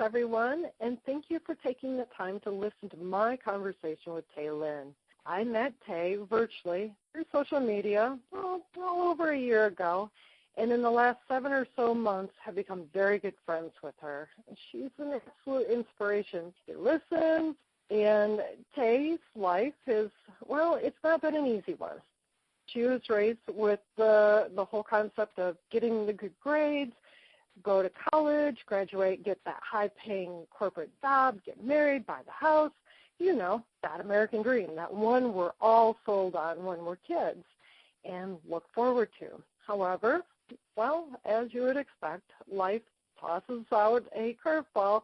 everyone, and thank you for taking the time to listen to my conversation with Tae Lynne. I met Tae virtually through social media well over a year ago, and in the last 7 or so months have become very good friends with her. She's an absolute inspiration. She listens, and Tae's life is, well, it's not been an easy one. She was raised with the whole concept of getting the good grades, go to college, graduate, get that high-paying corporate job, get married, buy the house, you know, that American dream, that one we're all sold on when we're kids and look forward to. However, well, as you would expect, life tosses out a curveball,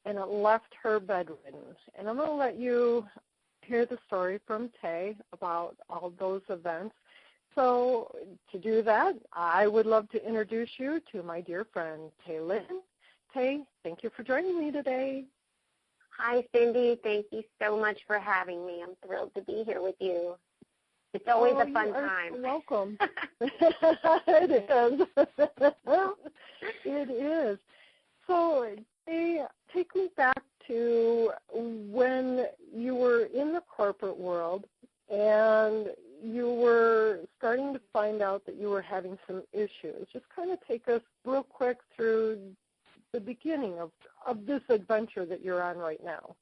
and it left her bedridden. And I'm going to let you hear the story from Tae about all those events. So to do that, I would love to introduce you to my dear friend, Tae Lynne. Tae, thank you for joining me today. Hi, Cindy. Thank you so much for having me. I'm thrilled to be here with you. It's always a fun time. You're welcome. It is. It is. So, Tae, take me back to when you were in the corporate world and you were starting to find out that you were having some issues. Just kind of take us real quick through the beginning of this adventure that you're on right now.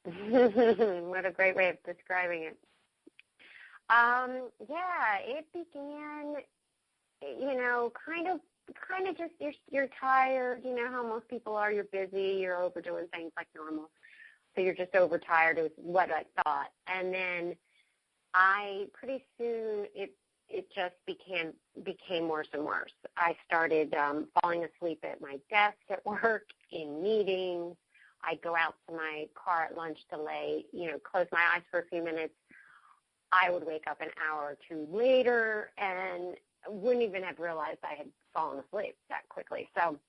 What a great way of describing it. It began, kind of just you're tired. You know how most people are. You're busy. You're overdoing things like normal. So you're just overtired is what I thought. And then pretty soon it just became worse and worse. I started falling asleep at my desk at work, in meetings. I'd go out to my car at lunch to close my eyes for a few minutes. I would wake up an hour or two later and wouldn't even have realized I had fallen asleep that quickly. So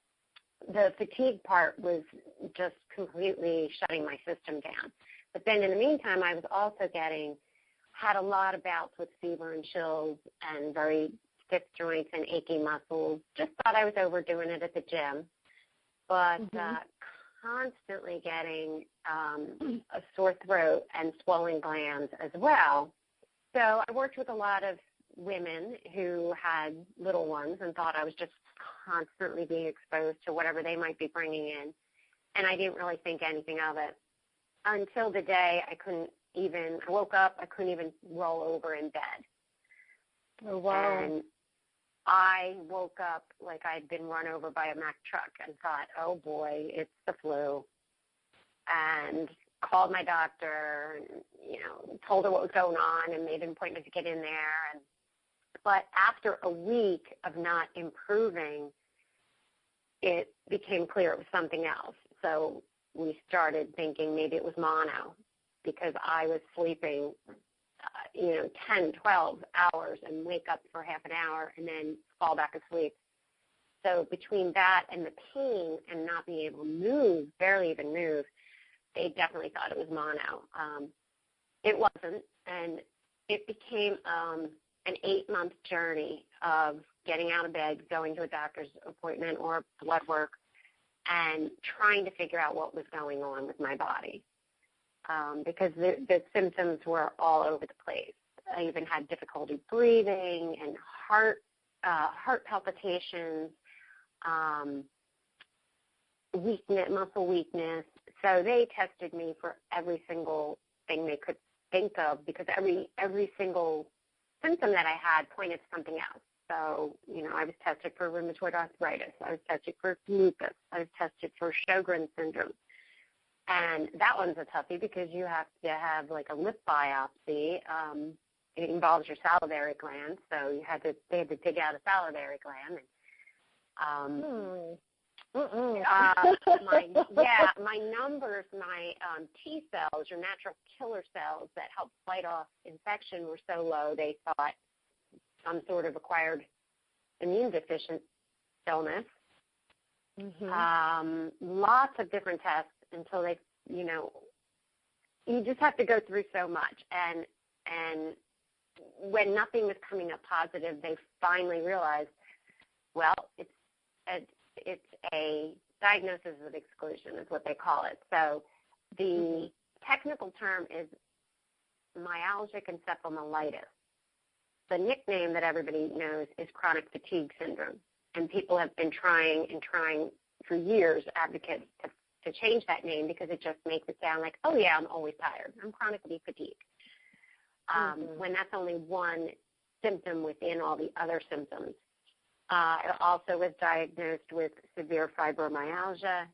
the fatigue part was just completely shutting my system down. But then in the meantime, I was also had a lot of bouts with fever and chills and very stiff joints and achy muscles. Just thought I was overdoing it at the gym, but constantly getting a sore throat and swollen glands as well. So I worked with a lot of women who had little ones and thought I was just constantly being exposed to whatever they might be bringing in, and I didn't really think anything of it until the day I woke up, I couldn't even roll over in bed. Oh, wow. And I woke up like I'd been run over by a Mack truck and thought, oh, boy, it's the flu, and called my doctor and, told her what was going on and made an appointment to get in there. But after a week of not improving, it became clear it was something else. So we started thinking maybe it was mono, because I was sleeping, 10, 12 hours and wake up for half an hour and then fall back asleep. So between that and the pain and not being able to move, barely even move, they definitely thought it was mono. It wasn't, and it became an 8-month journey of getting out of bed, going to a doctor's appointment or blood work, and trying to figure out what was going on with my body. Because the symptoms were all over the place. I even had difficulty breathing and heart palpitations, weakness, muscle weakness. So they tested me for every single thing they could think of, because every single symptom that I had pointed to something else. So, I was tested for rheumatoid arthritis. I was tested for lupus. I was tested for Sjogren's syndrome. And that one's a toughie because you have to have like a lip biopsy. It involves your salivary gland, so they had to dig out a salivary gland. My numbers, my T cells, your natural killer cells that help fight off infection, were so low they thought some sort of acquired immune deficient illness. Lots of different tests until they, you just have to go through so much. And when nothing was coming up positive, they finally realized, well, it's a diagnosis of exclusion is what they call it. So the technical term is myalgic encephalomyelitis. The nickname that everybody knows is chronic fatigue syndrome. And people have been trying for years, advocates, to change that name because it just makes it sound like, oh, yeah, I'm always tired. I'm chronically fatigued. When that's only one symptom within all the other symptoms. I also was diagnosed with severe fibromyalgia,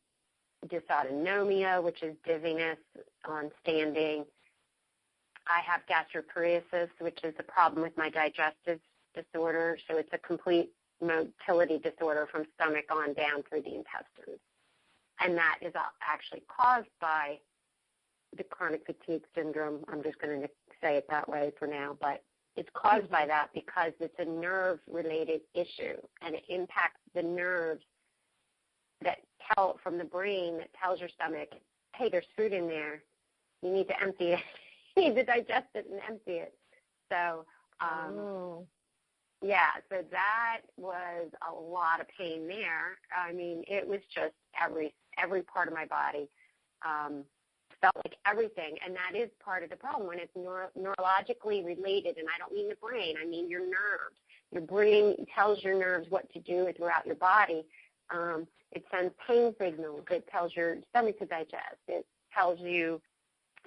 dysautonomia, which is dizziness on standing. I have gastroparesis, which is a problem with my digestive disorder. So it's a complete motility disorder from stomach on down through the intestines. And that is actually caused by the chronic fatigue syndrome. I'm just going to say it that way for now, but it's caused by that because it's a nerve-related issue, and it impacts the nerves that tell from the brain that tells your stomach, hey, there's food in there. You need to empty it. You need to digest it and empty it. So, yeah, so that was a lot of pain there. I mean, it was just every part of my body felt like everything, and that is part of the problem when it's neurologically related, and I don't mean the brain, I mean your nerves. Your brain tells your nerves what to do throughout your body. It sends pain signals. It tells your stomach to digest. It tells you,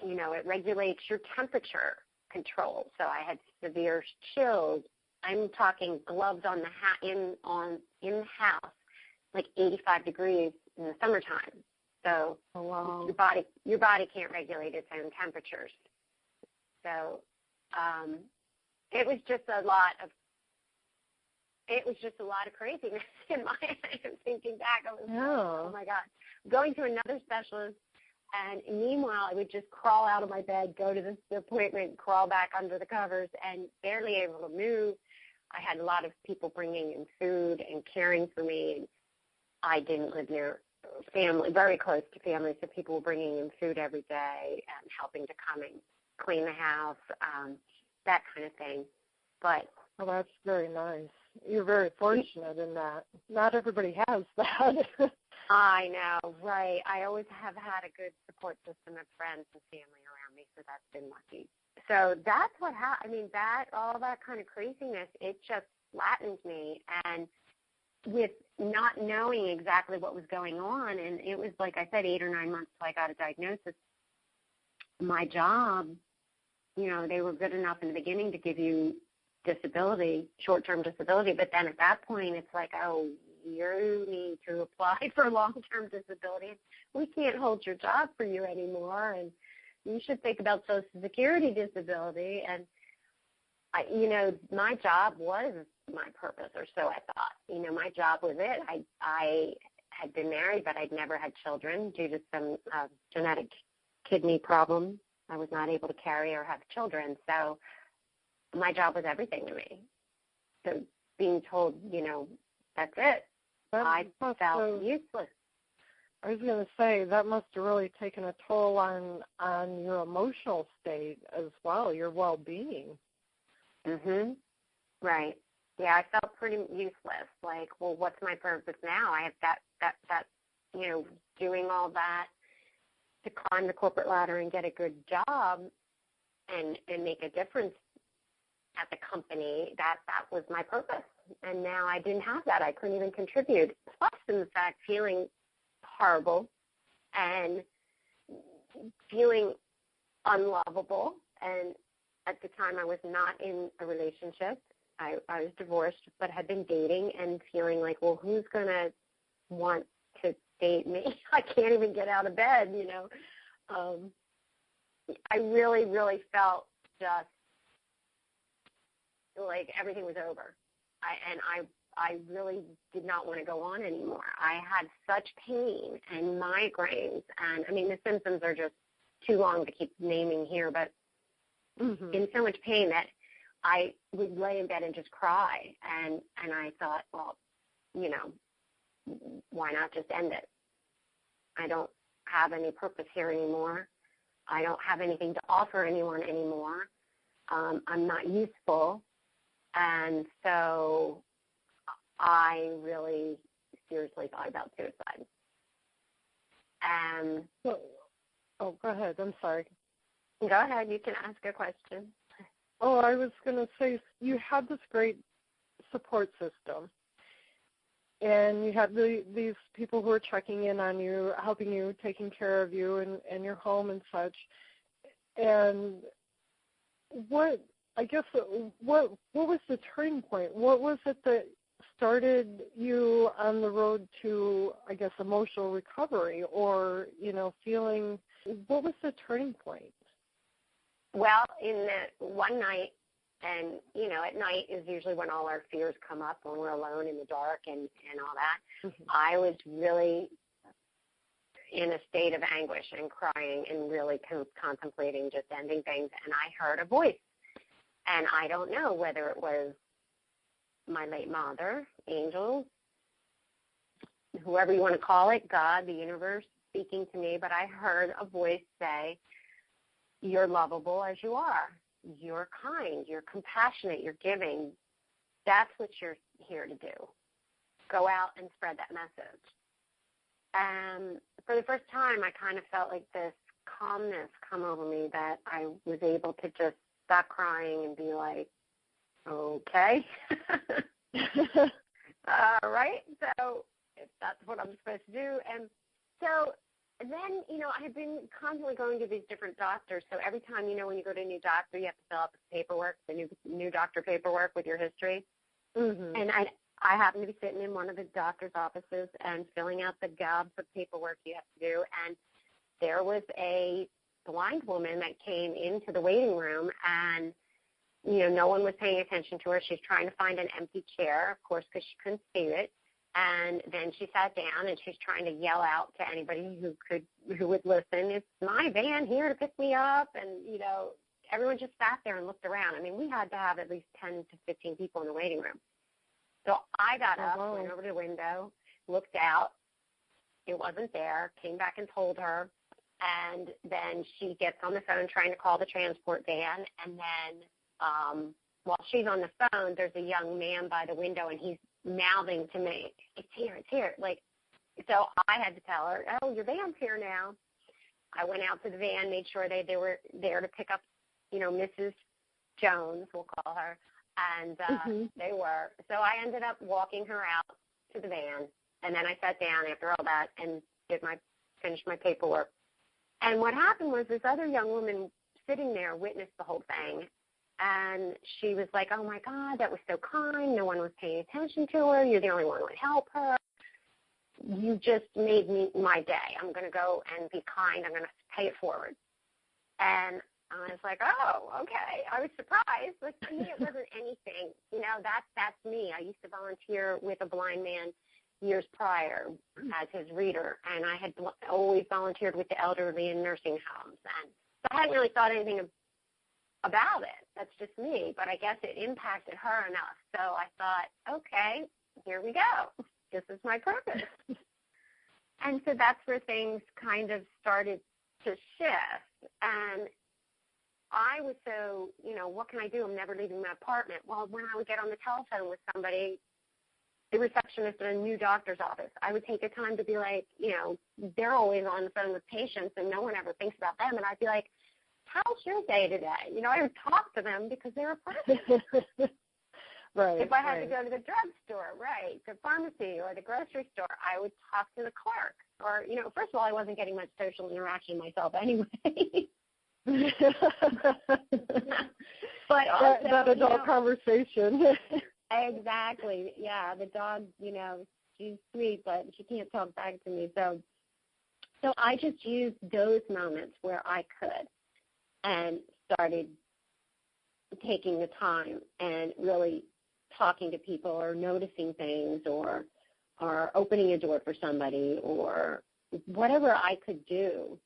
it regulates your temperature control. So I had severe chills. I'm talking gloves on in the house, like 85 degrees in the summertime. So your body can't regulate its own temperatures. So it was just a lot of craziness in my head. Thinking back, I was oh my God, going to another specialist, and meanwhile I would just crawl out of my bed, go to the appointment, crawl back under the covers, and barely able to move. I had a lot of people bringing in food and caring for me, and I didn't live near family, very close to family, so people were bringing in food every day and helping to come and clean the house, that kind of thing. But well, that's very nice. You're very fortunate in that. Not everybody has that. I know, right. I always have had a good support system of friends and family around me, so that's been lucky. So that's what happened. I mean, all that kind of craziness, it just flattened me. And with not knowing exactly what was going on, and it was, like I said, 8 or 9 months till I got a diagnosis, my job, they were good enough in the beginning to give you disability, short-term disability, but then at that point it's like, oh, you need to apply for long-term disability. We can't hold your job for you anymore, and you should think about Social Security disability. And my job was my purpose, or so I thought. My job was it. I had been married, but I'd never had children due to some genetic kidney problem. I was not able to carry or have children, so my job was everything to me. So being told, that's it, I felt useless. I was going to say, that must have really taken a toll on your emotional state as well, your well-being. Right. Yeah, I felt pretty useless. Like, well, what's my purpose now? I have that doing all that to climb the corporate ladder and get a good job and make a difference at the company. That was my purpose. And now I didn't have that. I couldn't even contribute. Plus, in fact, feeling horrible and feeling unlovable. And at the time, I was not in a relationship. I was divorced, but had been dating and feeling like, well, who's going to want to date me? I can't even get out of bed, I really, really felt just like everything was over. I really did not want to go on anymore. I had such pain and migraines, and, the symptoms are just too long to keep naming here, but in so much pain that I would lay in bed and just cry, and I thought, well, why not just end it? I don't have any purpose here anymore. I don't have anything to offer anyone anymore. I'm not useful, and so I really seriously thought about suicide. Oh, go ahead. I'm sorry. Go ahead. You can ask a question. Oh, I was going to say you had this great support system, and you had these people who were checking in on you, helping you, taking care of you and your home and such. And what was the turning point? What was it that started you on the road to, I guess, emotional recovery, or, feeling, what was the turning point? Well, in the one night, and, at night is usually when all our fears come up, when we're alone in the dark and all that. Mm-hmm. I was really in a state of anguish and crying and really contemplating just ending things, and I heard a voice. And I don't know whether it was my late mother, angels, whoever you want to call it, God, the universe speaking to me, but I heard a voice say, "You're lovable as you are. You're kind. You're compassionate. You're giving. That's what you're here to do. Go out and spread that message." And for the first time, I kind of felt like this calmness come over me, that I was able to just stop crying and be like, okay. Right? So if that's what I'm supposed to do. And so then, I had been constantly going to these different doctors. So every time, when you go to a new doctor, you have to fill out the paperwork, the new doctor paperwork with your history. Mm-hmm. And I happened to be sitting in one of the doctor's offices and filling out the gobs of paperwork you have to do. And there was a blind woman that came into the waiting room, and, no one was paying attention to her. She's trying to find an empty chair, of course, because she couldn't see it. And then she sat down, and she's trying to yell out to anybody who would listen, "It's my van here to pick me up." And, everyone just sat there and looked around. I mean, we had to have at least 10 to 15 people in the waiting room. So I got up, went over to the window, looked out. It wasn't there, came back and told her. And then she gets on the phone trying to call the transport van. And then while she's on the phone, there's a young man by the window, and he's mouthing to me, "It's here, it's here." So I had to tell her, "Oh, your van's here now." I went out to the van, made sure they were there to pick up, Mrs. Jones, we'll call her. And they were. So I ended up walking her out to the van. And then I sat down after all that and finished my paperwork. And what happened was this other young woman sitting there witnessed the whole thing. And she was like, "Oh, my God, that was so kind. No one was paying attention to her. You're the only one who would help her. You just made my day. I'm going to go and be kind. I'm going to pay it forward." And I was like, "Oh, okay." I was surprised. But to me, it wasn't anything. That's me. I used to volunteer with a blind man years prior as his reader, and I had always volunteered with the elderly in nursing homes. And so I hadn't really thought anything about it. That's just me. But I guess it impacted her enough. So I thought, okay, here we go. This is my purpose. And so that's where things kind of started to shift. And I was so, what can I do? I'm never leaving my apartment. Well, when I would get on the telephone with somebody, the receptionist at a new doctor's office, I would take the time to be like, they're always on the phone with patients and no one ever thinks about them. And I'd be like, "How's your day today?" I would talk to them because they were present. Right. If I had to go to the drugstore, right, the pharmacy or the grocery store, I would talk to the clerk. Or, first of all, I wasn't getting much social interaction myself anyway. But also, that adult conversation. Exactly. Yeah, the dog, she's sweet, but she can't talk back to me. So I just used those moments where I could and started taking the time and really talking to people or noticing things or opening a door for somebody or whatever I could do.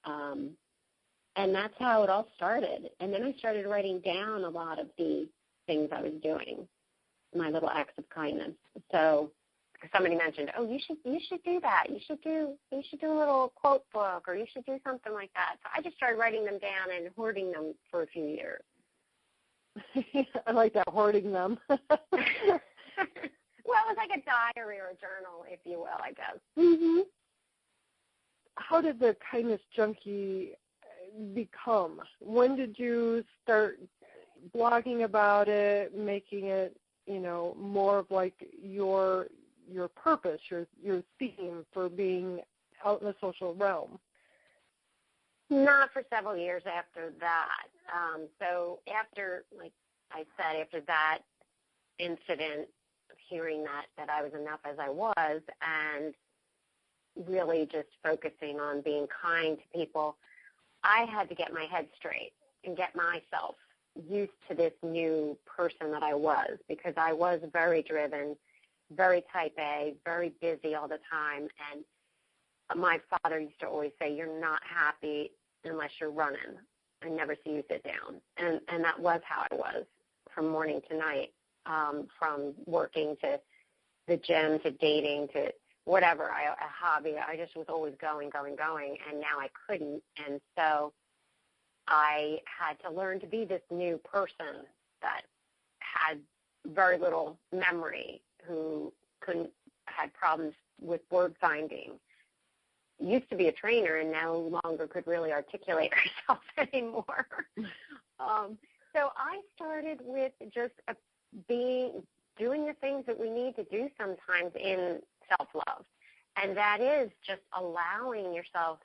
And that's how it all started. And then I started writing down a lot of the things I was doing, my little acts of kindness. So somebody mentioned, "Oh, you should do that. You should do a little quote book, or you should do something like that." So I just started writing them down and hoarding them for a few years. I like that, hoarding them. Well, it was like a diary or a journal, if you will, I guess. Mhm. how did the Kindness Junkie become? When did you start blogging about it, making it, more of like your purpose, your theme for being out in the social realm? Not for several years after that. So after, like I said, after that incident, hearing that I was enough as I was, and really just focusing on being kind to people, I had to get my head straight and get myself used to this new person that I was, because I was very driven, very type A, very busy all the time. And my father used to always say, you're not happy unless you're running. I never see you sit down. And that was how I was from morning to night, from working to the gym to dating to whatever, a hobby. I just was always going, and now I couldn't. And so I had to learn to be this new person that had very little memory, who had problems with word finding. Used to be a trainer and no longer could really articulate herself anymore. So I started with just doing the things that we need to do sometimes in self-love, and that is just allowing yourself,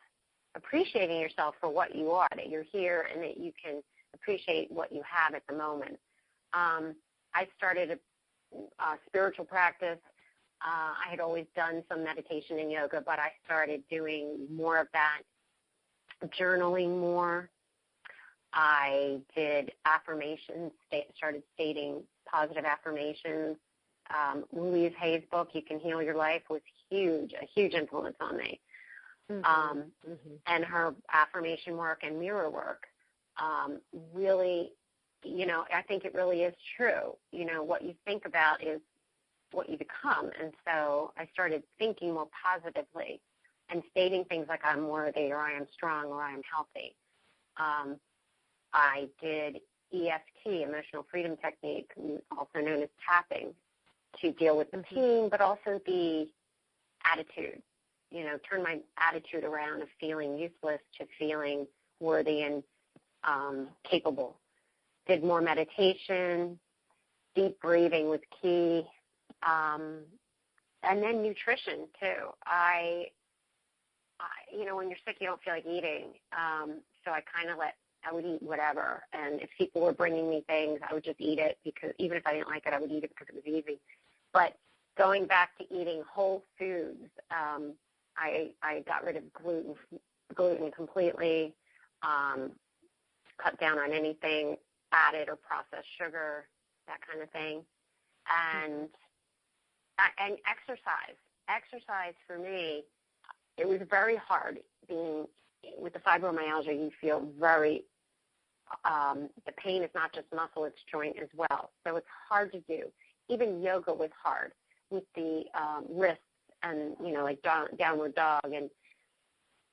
appreciating yourself for what you are, that you're here and that you can appreciate what you have at the moment. I started a spiritual practice. I had always done some meditation and yoga, but I started doing more of that, journaling more. I did affirmations, started stating positive affirmations. Louise Hay's book, You Can Heal Your Life, was a huge influence on me. And her affirmation work and mirror work really, I think it really is true. What you think about is what you become. And so I started thinking more positively and stating things like I'm worthy, or I am strong, or I am healthy. I did EFT, Emotional Freedom Technique, also known as tapping, to deal with the pain, but also the attitude. Turn my attitude around of feeling useless to feeling worthy and capable. Did more meditation, deep breathing was key, and then nutrition too. When you're sick, you don't feel like eating, so I would eat whatever, and if people were bringing me things, I would just eat it, because even if I didn't like it, I would eat it because it was easy. But going back to eating whole foods, I got rid of gluten completely, cut down on anything added or processed sugar, that kind of thing, and exercise. Exercise for me, it was very hard. Being with the fibromyalgia, you feel very, the pain is not just muscle, it's joint as well. So it's hard to do. Even yoga was hard with the wrists and, like downward dog. And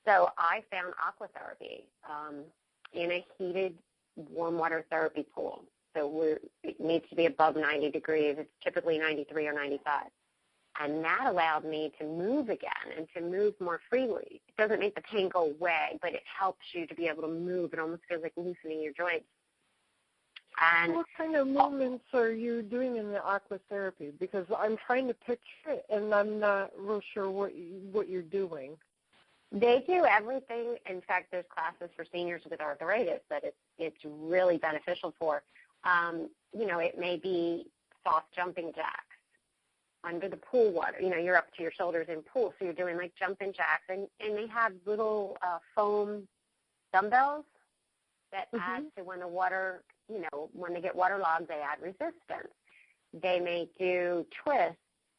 so I found aquatherapy in a heated warm water therapy pool. So it needs to be above 90 degrees. It's typically 93 or 95. And that allowed me to move again and to move more freely. It doesn't make the pain go away, but it helps you to be able to move. It almost feels like loosening your joints. And what kind of movements are you doing in the aquatherapy? Because I'm trying to picture it, and I'm not real sure what you're doing. They do everything. In fact, there's classes for seniors with arthritis that it's really beneficial for. It may be soft jumping jacks under the pool water. You're up to your shoulders in pool, so you're doing like jumping jacks, and they have little foam dumbbells that add to when the water, when they get waterlogged, they add resistance. They may do twists,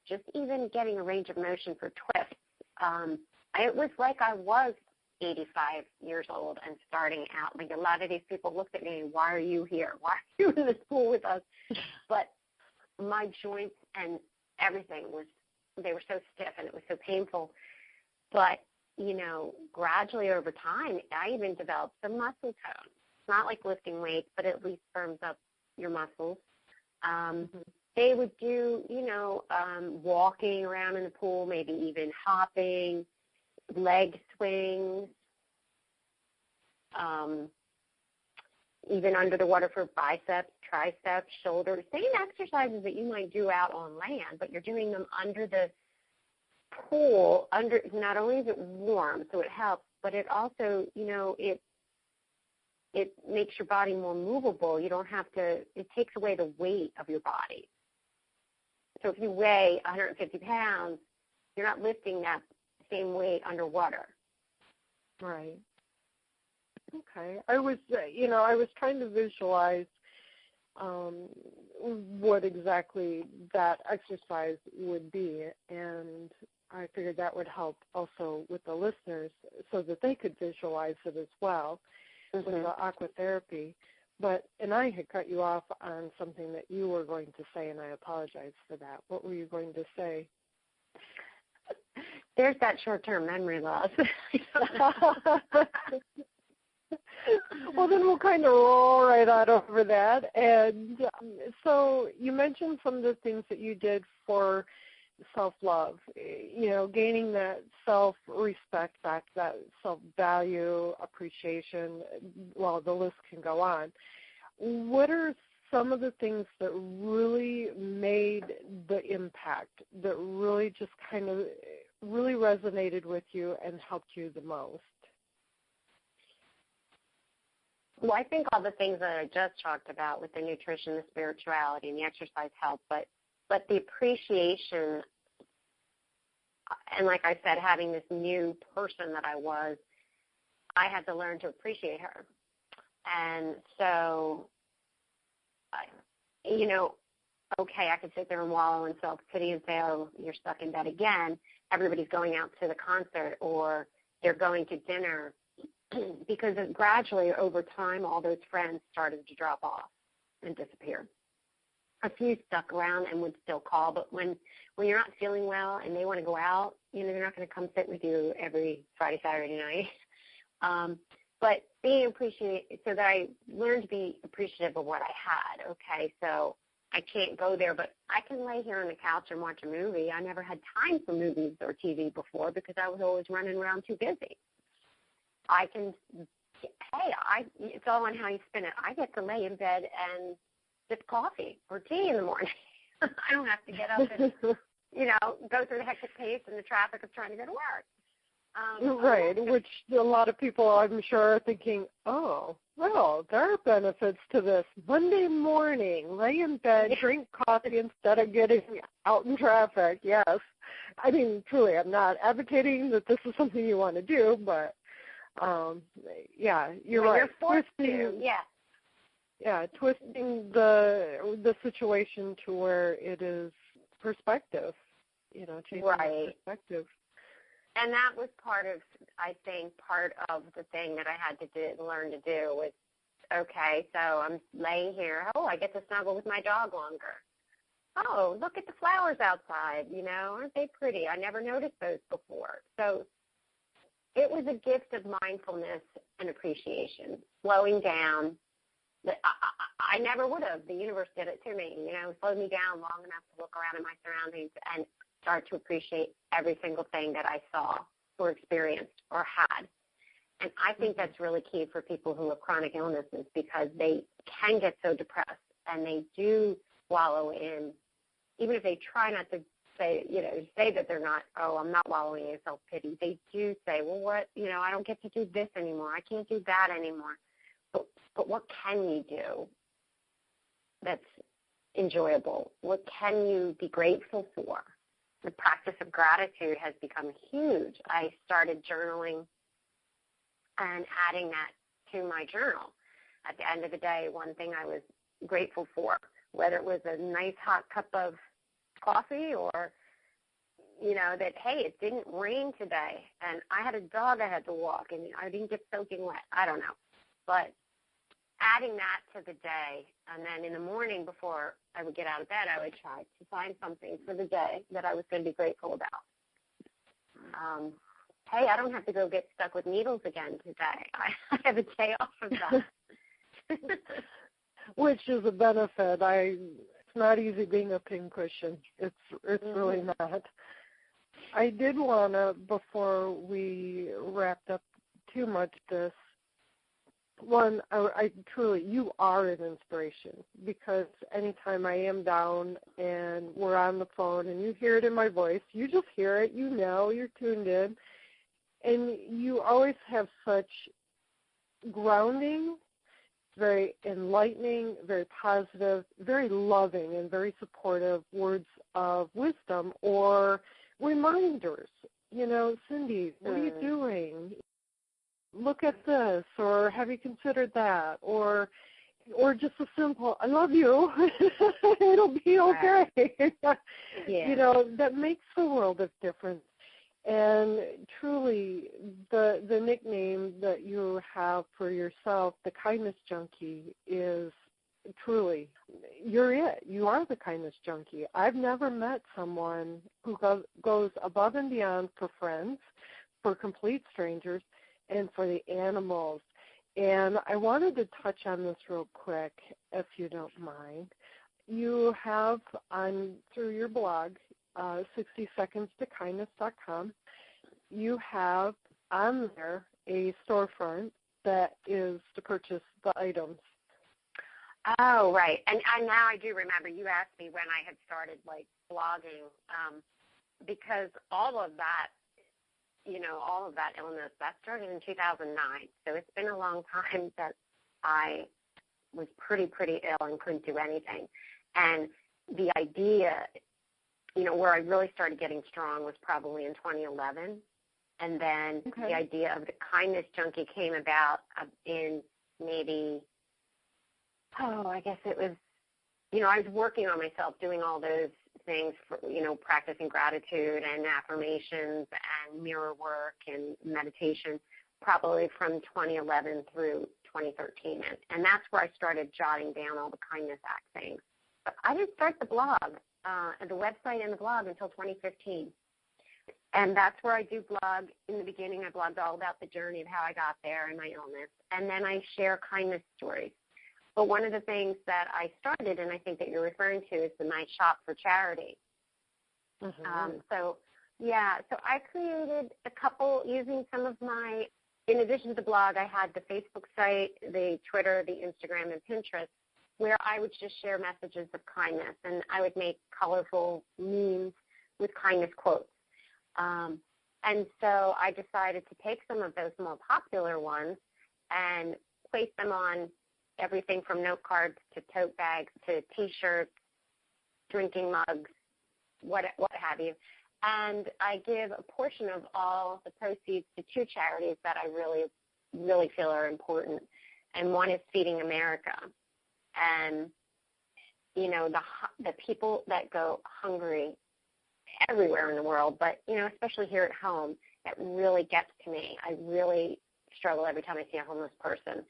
just even getting a range of motion for twists. It was like I was 85 years old and starting out. Like, a lot of these people looked at me, why are you here? Why are you in this pool with us? But my joints and everything they were so stiff and it was so painful. But, gradually over time, I even developed some muscle tone. It's not like lifting weights, but it at least firms up your muscles. They would do, walking around in the pool, maybe even hopping, leg swings, even under the water for biceps, triceps, shoulders, same exercises that you might do out on land, but you're doing them under the pool. Not only is it warm, so it helps, but it also, it makes your body more movable. You don't have to, it takes away the weight of your body. So if you weigh 150 pounds, you're not lifting that same weight underwater. Right. Okay. I was trying to visualize what exactly that exercise would be, and I figured that would help also with the listeners so that they could visualize it as well with the aquatherapy. And I had cut you off on something that you were going to say, and I apologize for that. What were you going to say? There's that short-term memory loss. Well, then we'll kind of roll right on over that. And so you mentioned some of the things that you did for self-love, gaining that self-respect back, that self-value, appreciation. Well, the list can go on. What are some of the things that really made the impact, that really just kind of really resonated with you and helped you the most? Well, I think all the things that I just talked about with the nutrition, the spirituality, and the exercise help, but the appreciation, and like I said, having this new person that I was, I had to learn to appreciate her. And so, okay, I could sit there and wallow in self-pity and say, oh, you're stuck in bed again. Everybody's going out to the concert or they're going to dinner. Because gradually, over time, all those friends started to drop off and disappear. A few stuck around and would still call, but when you're not feeling well and they want to go out, they're not going to come sit with you every Friday, Saturday night. But being appreciated, so that I learned to be appreciative of what I had. Okay, so I can't go there, but I can lay here on the couch and watch a movie. I never had time for movies or TV before because I was always running around too busy. I can, it's all on how you spin it. I get to lay in bed and sip coffee or tea in the morning. I don't have to get up and, go through the hectic pace and the traffic of trying to go to work. Right, which a lot of people, I'm sure, are thinking, oh, well, there are benefits to this. Monday morning, lay in bed, drink coffee instead of getting out in traffic, yes. I mean, truly, I'm not advocating that this is something you want to do, but you're right. You're forced to, twisting the situation to where it is perspective, changing perspective. And that was part of the thing that I had to learn to do was, okay, so I'm laying here. Oh, I get to snuggle with my dog longer. Oh, look at the flowers outside, aren't they pretty? I never noticed those before. So it was a gift of mindfulness and appreciation, slowing down. I never would have. The universe did it to me, slowed me down long enough to look around at my surroundings and start to appreciate every single thing that I saw or experienced or had. And I think that's really key for people who have chronic illnesses because they can get so depressed and they do wallow in, even if they try not to say that they're not, oh, I'm not wallowing in self-pity. They do say, well, what, I don't get to do this anymore. I can't do that anymore. But what can you do that's enjoyable? What can you be grateful for? The practice of gratitude has become huge. I started journaling and adding that to my journal. At the end of the day, one thing I was grateful for, whether it was a nice hot cup of coffee or, that, hey, it didn't rain today and I had a dog I had to walk and I didn't get soaking wet. I don't know. But adding that to the day, and then in the morning before I would get out of bed, I would try to find something for the day that I was going to be grateful about. Hey, I don't have to go get stuck with needles again today. I have a day off of that. Which is a benefit. It's not easy being a pincushion. It's really not. I did want to, before we wrapped up too much this, one, I truly, you are an inspiration, because anytime I am down and we're on the phone and you hear it in my voice, you just hear it, you know, you're tuned in, and you always have such grounding, very enlightening, very positive, very loving, and very supportive words of wisdom or reminders. You know, Cindy, what are you doing? Look at this, or have you considered that, or just a simple, I love you, it'll be okay. Yeah. You know, that makes the world of difference. And truly, the nickname that you have for yourself, the Kindness Junkie, is truly, you're it. You are the Kindness Junkie. I've never met someone who goes above and beyond for friends, for complete strangers, and for the animals. And I wanted to touch on this real quick, if you don't mind. You have through your blog, 60secondstokindness.com, you have on there a storefront that is to purchase the items. Oh, right. And now I do remember you asked me when I had started, like, blogging, because all of that illness, that started in 2009. So it's been a long time that I was pretty ill and couldn't do anything. And the idea, where I really started getting strong was probably in 2011. And then the idea of the Kindness Junkie came about in maybe, I guess it was, I was working on myself, doing all those things for, practicing gratitude and affirmations and mirror work and meditation, probably from 2011 through 2013. And that's where I started jotting down all the Kindness Act things. But I didn't start the blog, the website and the blog until 2015. And that's where I do blog. In the beginning, I blogged all about the journey of how I got there and my illness. And then I share kindness stories. But one of the things that I started, and I think that you're referring to, is my shop for charity. Mm-hmm. So I created a couple using some of my, in addition to the blog, I had the Facebook site, the Twitter, the Instagram, and Pinterest, where I would just share messages of kindness, and I would make colorful memes with kindness quotes. And so I decided to take some of those more popular ones and place them on everything from note cards to tote bags to T-shirts, drinking mugs, what have you. And I give a portion of all the proceeds to two charities that I really, really feel are important. And one is Feeding America. And, the people that go hungry everywhere in the world, but, especially here at home, that really gets to me. I really struggle every time I see a homeless person.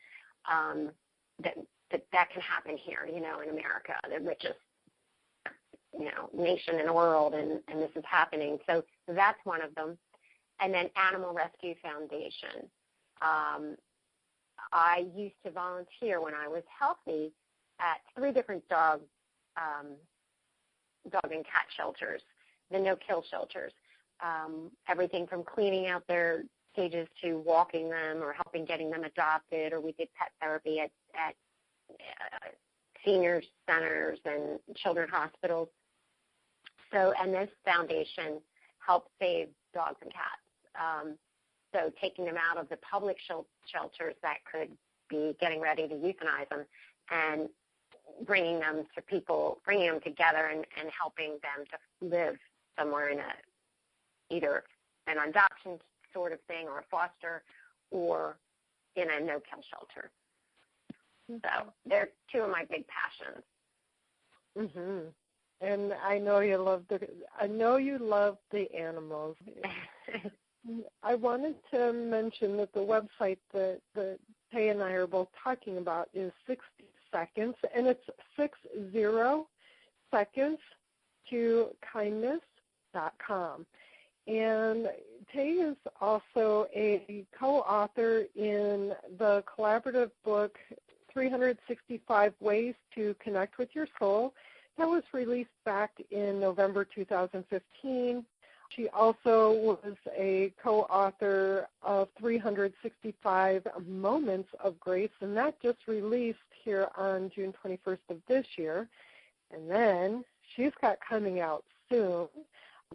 That can happen here, in America, the richest, nation in the world, and this is happening. So that's one of them. And then Animal Rescue Foundation. I used to volunteer when I was healthy at 3 different dog and cat shelters, the no-kill shelters. Everything from cleaning out their cages to walking them or helping getting them adopted, or we did pet therapy at senior centers and children's hospitals. So, and this foundation helps save dogs and cats. So taking them out of the public shelters that could be getting ready to euthanize them and bringing them to people, bringing them together and helping them to live somewhere in either an adoption sort of thing or a foster or in a no-kill shelter. So they're 2 of my big passions. Mhm. And I know you love the animals. I wanted to mention that the website that Tae and I are both talking about is 60 Seconds, and it's 60 seconds to kindness.com. And Tae is also a co-author in the collaborative book 365 Ways to Connect with Your Soul. That was released back in November 2015. She also was a co-author of 365 Moments of Grace, and that just released here on June 21st of this year. And then she's got coming out soon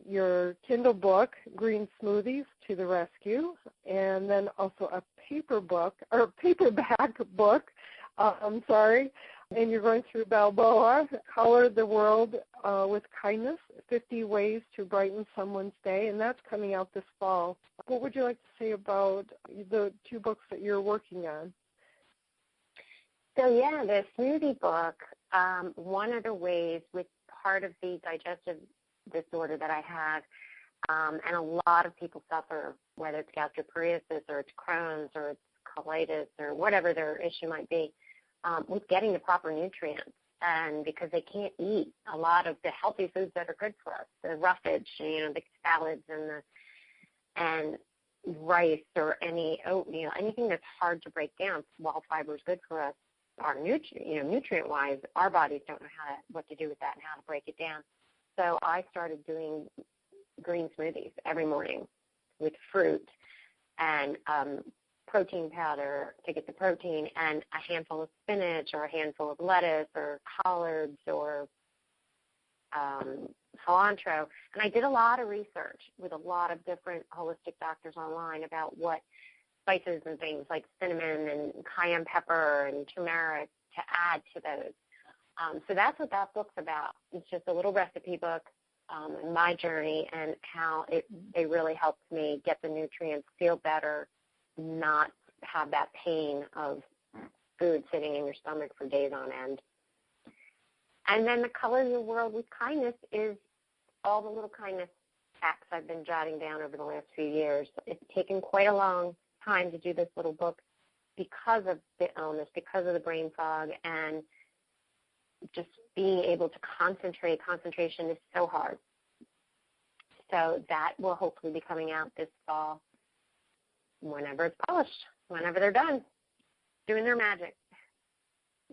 your Kindle book, Green Smoothies to the Rescue, and then also a paperback book, and you're going through Balboa, Color the World with Kindness, 50 Ways to Brighten Someone's Day, and that's coming out this fall. What would you like to say about the two books that you're working on? So, yeah, the smoothie book, one of the ways with part of the digestive disorder that I have, and a lot of people suffer, whether it's gastroparesis or it's Crohn's or it's colitis or whatever their issue might be, with getting the proper nutrients. And because they can't eat a lot of the healthy foods that are good for us, the roughage, the salads and rice or any oatmeal, anything that's hard to break down while fiber is good for us. Our nutrient-wise, our bodies don't know what to do with that and how to break it down. So I started doing green smoothies every morning with fruit and protein powder to get the protein and a handful of spinach or a handful of lettuce or collards or cilantro. And I did a lot of research with a lot of different holistic doctors online about what spices and things like cinnamon and cayenne pepper and turmeric to add to those. So that's what that book's about. It's just a little recipe book in my journey and how it really helps me get the nutrients, feel better, not have that pain of food sitting in your stomach for days on end. And then the Color Your World with Kindness is all the little kindness acts I've been jotting down over the last few years. It's taken quite a long time to do this little book because of the illness, because of the brain fog, and just being able to concentrate. Concentration is so hard. So that will hopefully be coming out this fall whenever it's polished, whenever they're done doing their magic.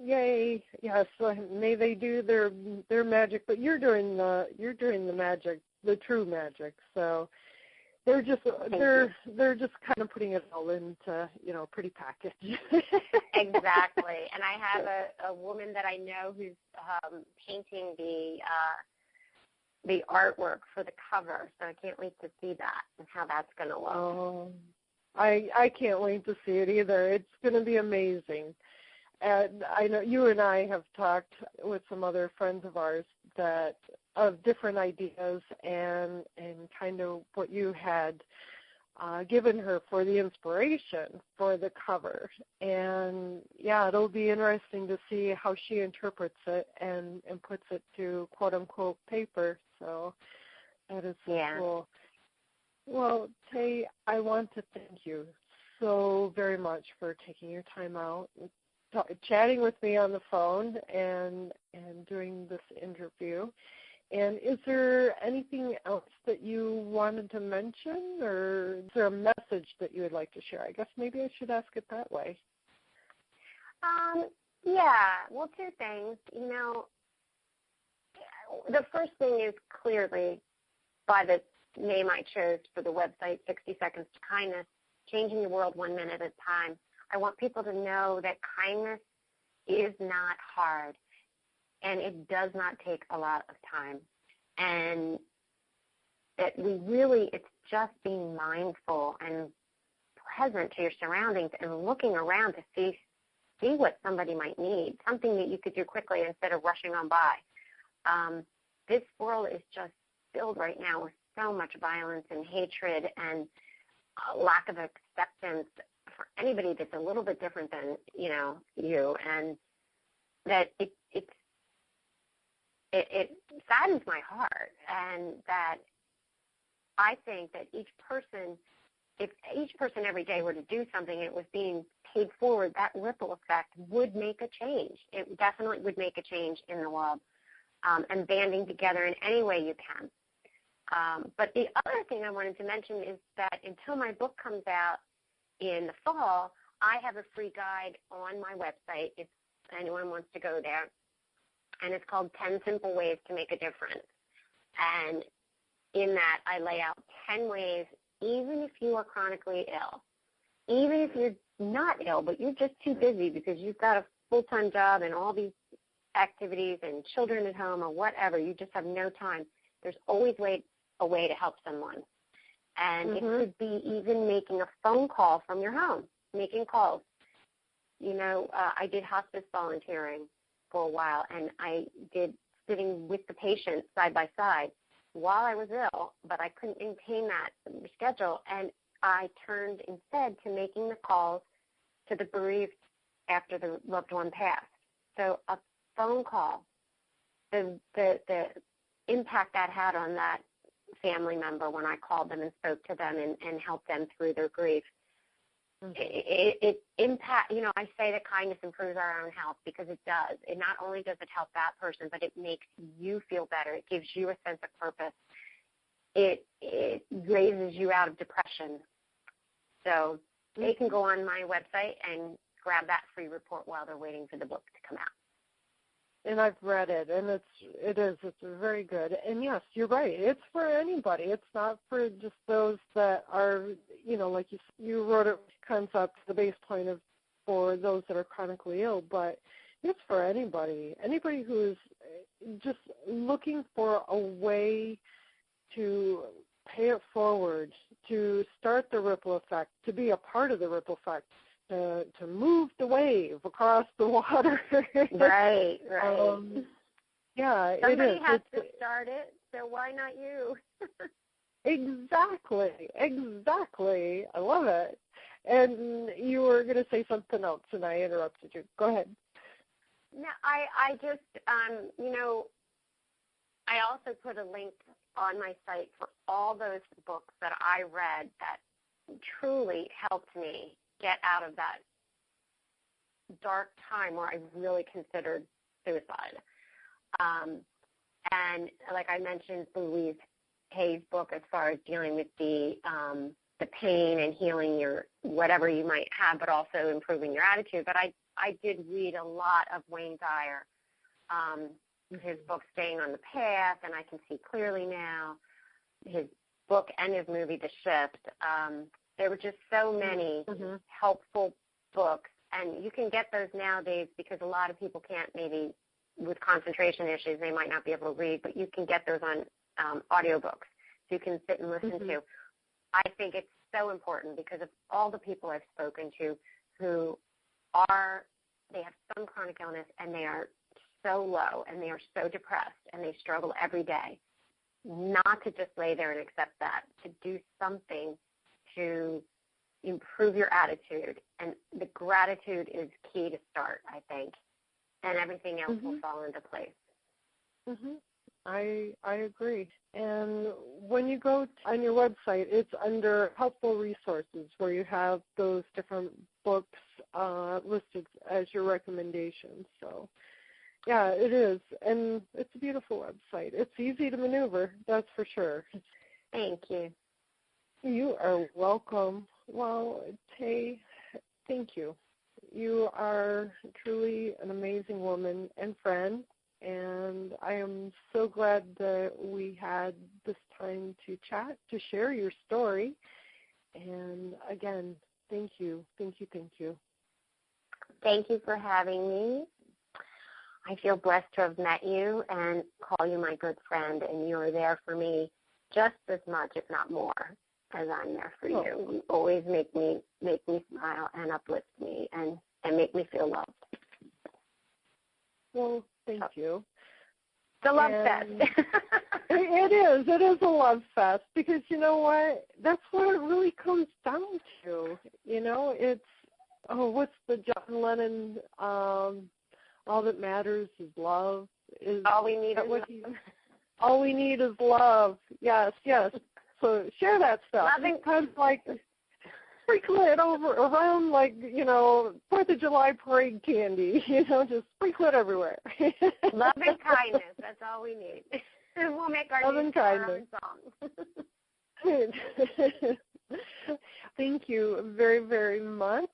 Yay! Yes, may they do their magic, but you're doing the magic, the true magic. So they're just kind of putting it all into a pretty package. Exactly. And I have a woman that I know who's painting the artwork for the cover, so I can't wait to see that and how that's going to look. Oh, I can't wait to see it either. It's going to be amazing. And I know you and I have talked with some other friends of ours that of different ideas and kind of what you had given her for the inspiration for the cover. And, yeah, it'll be interesting to see how she interprets it and puts it to quote-unquote paper. So that is cool. Well, Tae, I want to thank you so very much for taking your time out, chatting with me on the phone and doing this interview. And is there anything else that you wanted to mention, or is there a message that you would like to share? I guess maybe I should ask it that way. Well, two things. The first thing is clearly by the name I chose for the website, 60 Seconds to Kindness, changing the world 1 minute at a time. I want people to know that kindness is not hard, and it does not take a lot of time. And that it's just being mindful and present to your surroundings and looking around to see what somebody might need, something that you could do quickly instead of rushing on by. This world is just filled right now with so much violence and hatred and lack of acceptance for anybody that's a little bit different than you, and that it saddens my heart, and that I think that if each person every day were to do something, it was being paid forward, that ripple effect would make a change. It definitely would make a change in the world, and banding together in any way you can. But the other thing I wanted to mention is that until my book comes out in the fall, I have a free guide on my website if anyone wants to go there, and it's called 10 Simple Ways to Make a Difference. And in that I lay out 10 ways, even if you are chronically ill, even if you're not ill, but you're just too busy because you've got a full-time job and all these activities and children at home or whatever, you just have no time. There's always a way to help someone. And it could be even making a phone call from your home, making calls. You know, I did hospice volunteering for a while, and I did sitting with the patient side by side while I was ill, but I couldn't maintain that schedule, and I turned instead to making the calls to the bereaved after the loved one passed. So a phone call, the impact that had on that family member when I called them and spoke to them and helped them through their grief. It impact, you know, I say that kindness improves our own health because it does. It not only does it help that person, but it makes you feel better. It gives you a sense of purpose. It raises you out of depression. So they can go on my website and grab that free report while they're waiting for the book to come out. And I've read it, and it's very good. And yes, you're right. It's for anybody. It's not for just those that are, you know, like you wrote it concept, the base point of for those that are chronically ill, but it's for anybody. Anybody who is just looking for a way to pay it forward, to start the ripple effect, to be a part of the ripple effect. To move the wave across the water. Right. Yeah, somebody has to start it, so why not you? Exactly. I love it. And you were going to say something else, and I interrupted you. Go ahead. No, I just, you know, I also put a link on my site for all those books that I read that truly helped me get out of that dark time where I really considered suicide. And like I mentioned, Louise Hay's book as far as dealing with the pain and healing your whatever you might have, but also improving your attitude. But I did read a lot of Wayne Dyer, his book Staying on the Path, and I Can See Clearly Now, his book and his movie The Shift. There were just so many helpful books, and you can get those nowadays because a lot of people can't, maybe with concentration issues, they might not be able to read, but you can get those on audiobooks so you can sit and listen to. I think it's so important because of all the people I've spoken to who they have some chronic illness and they are so low and they are so depressed and they struggle every day, not to just lay there and accept that, to do something to improve your attitude. And the gratitude is key to start, I think, and everything else will fall into place. I agree. And when you go on your website, it's under helpful resources where you have those different books listed as your recommendations. So, yeah, it is. And it's a beautiful website. It's easy to maneuver, that's for sure. Thank you. You are welcome. Well, Tae, thank you. You are truly an amazing woman and friend, and I am so glad that we had this time to chat, to share your story. And again, thank you. Thank you for having me. I feel blessed to have met you and call you my good friend, and you are there for me just as much, if not more, as I'm there for you. You always make me smile and uplift me and make me feel loved. Well, thank you. It's a love fest. It is a love fest because you know what? That's what it really comes down to. You know, it's, what's the John Lennon, all that matters is love. All we need is love. All we need is love. Yes. So share that stuff. Sometimes, like, sprinkle it around like, 4th of July parade candy. Just sprinkle it everywhere. Love and kindness. That's all we need. And we'll make our own song. Thank you very, very much.